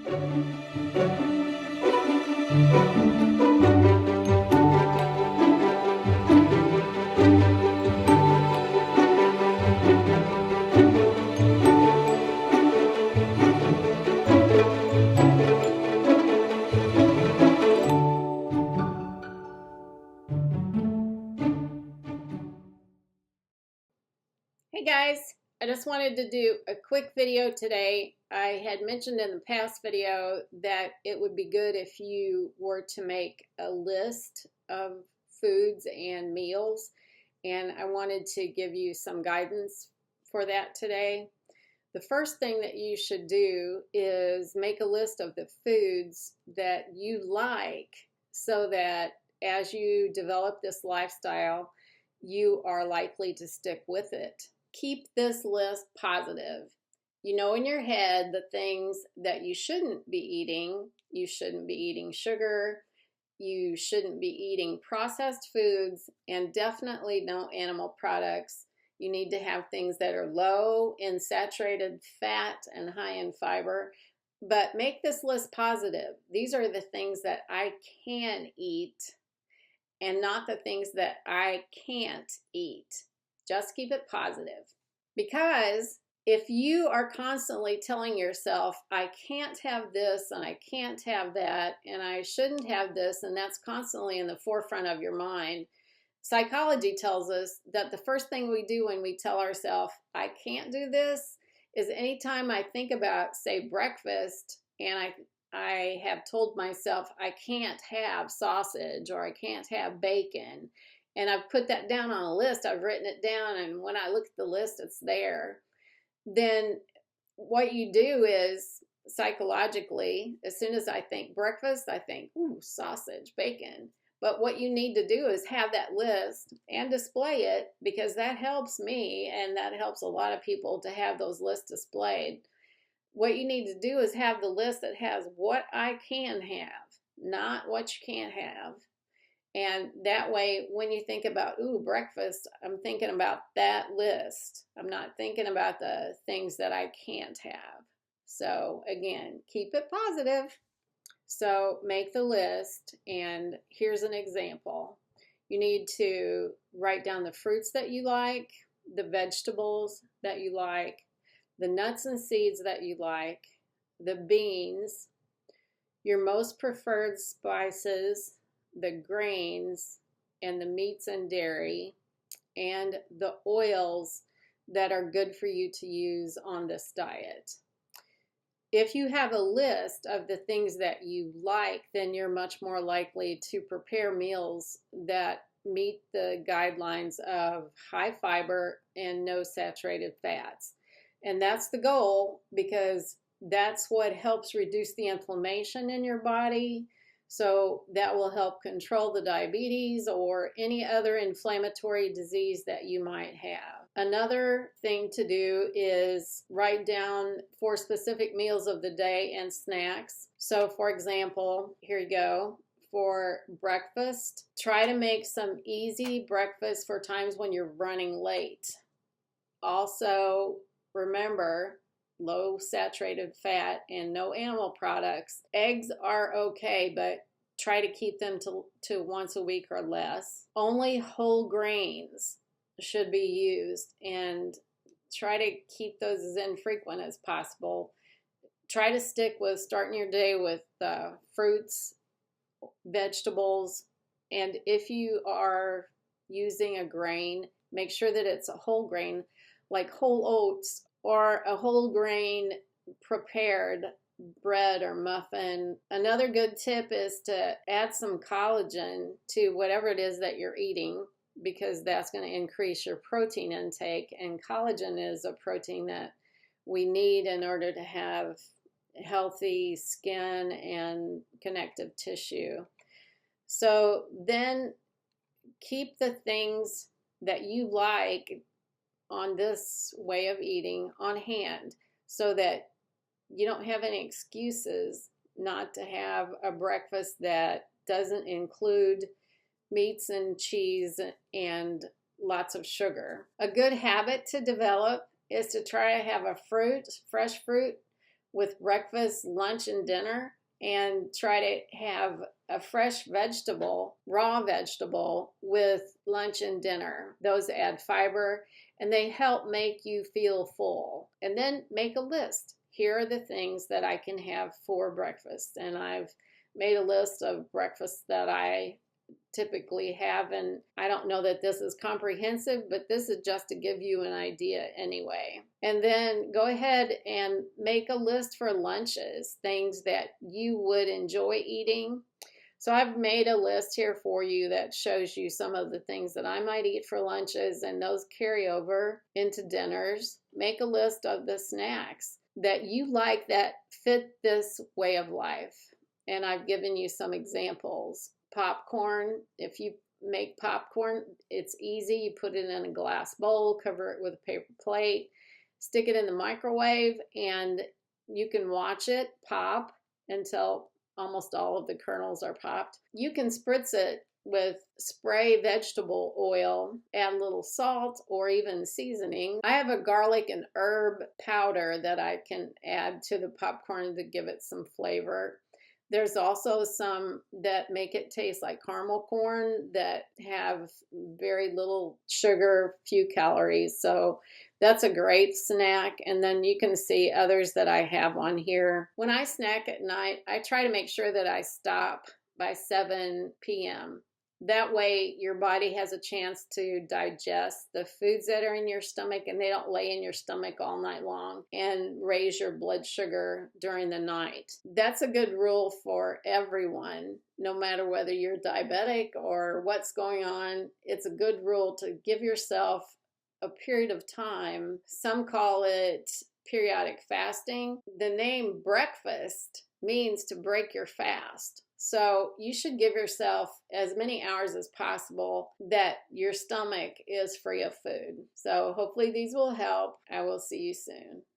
Hey guys, I just wanted to do a quick video today. I had mentioned in the past video that it would be good if you were to make a list of foods and meals, and I wanted to give you some guidance for that today. The first thing that you should do is make a list of the foods that you like so that as you develop this lifestyle, you are likely to stick with it. Keep this list positive. You know in your head the things that you shouldn't be eating. You shouldn't be eating sugar. You shouldn't be eating processed foods, and definitely no animal products. You need to have things that are low in saturated fat and high in fiber. But make this list positive. These are the things that I can eat and not the things that I can't eat. Just keep it positive. Because if you are constantly telling yourself, I can't have this and I can't have that and I shouldn't have this, and that's constantly in the forefront of your mind, psychology tells us that the first thing we do when we tell ourselves, I can't do this, is anytime I think about, say, breakfast, and I have told myself I can't have sausage or I can't have bacon, and I've put that down on a list, I've written it down, and when I look at the list, it's there. Then what you do is psychologically, as soon as I think breakfast, I think, ooh, sausage, bacon. But what you need to do is have that list and display it, because that helps me and that helps a lot of people to have those lists displayed. What you need to do is have the list that has what I can have, not what you can't have. And that way, when you think about, ooh, breakfast, I'm thinking about that list. I'm not thinking about the things that I can't have. So again, keep it positive. So make the list, and here's an example. You need to write down the fruits that you like, the vegetables that you like, the nuts and seeds that you like, the beans, your most preferred spices, the grains, and the meats and dairy, and the oils that are good for you to use on this diet. If you have a list of the things that you like, then you're much more likely to prepare meals that meet the guidelines of high fiber and no saturated fats. And that's the goal, because that's what helps reduce the inflammation in your body. So that will help control the diabetes or any other inflammatory disease that you might have. Another thing to do is write down 4 specific meals of the day and snacks. So for example, here you go. For breakfast, try to make some easy breakfast for times when you're running late. Also, remember, low saturated fat and no animal products. Eggs are okay, but try to keep them to once a week or less. Only whole grains should be used, and try to keep those as infrequent as possible. Try to stick with starting your day with fruits, vegetables, and if you are using a grain, make sure that it's a whole grain, like whole oats, or a whole grain prepared bread or muffin. Another good tip is to add some collagen to whatever it is that you're eating, because that's going to increase your protein intake, and collagen is a protein that we need in order to have healthy skin and connective tissue. So then keep the things that you like on this way of eating on hand, so that you don't have any excuses not to have a breakfast that doesn't include meats and cheese and lots of sugar. A good habit to develop is to try to have a fresh fruit with breakfast, lunch, and dinner, and try to have a fresh vegetable, raw vegetable, with lunch and dinner. Those add fiber and they help make you feel full. And then make a list. Here are the things that I can have for breakfast. And I've made a list of breakfasts that I typically have, and I don't know that this is comprehensive, but this is just to give you an idea anyway. And then go ahead and make a list for lunches, things that you would enjoy eating. So I've made a list here for you that shows you some of the things that I might eat for lunches, and those carry over into dinners. Make a list of the snacks that you like that fit this way of life. And I've given you some examples. Popcorn, if you make popcorn, it's easy. You put it in a glass bowl, cover it with a paper plate, stick it in the microwave, and you can watch it pop until almost all of the kernels are popped. You can spritz it with spray vegetable oil, add a little salt or even seasoning. I have a garlic and herb powder that I can add to the popcorn to give it some flavor. There's also some that make it taste like caramel corn that have very little sugar, few calories. So that's a great snack. And then you can see others that I have on here. When I snack at night, I try to make sure that I stop by 7 p.m. That way your body has a chance to digest the foods that are in your stomach, and they don't lay in your stomach all night long and raise your blood sugar during the night. That's a good rule for everyone, no matter whether you're diabetic or what's going on. It's a good rule to give yourself a period of time. Some call it periodic fasting. The name breakfast means to break your fast. So you should give yourself as many hours as possible that your stomach is free of food. So hopefully these will help. I will see you soon.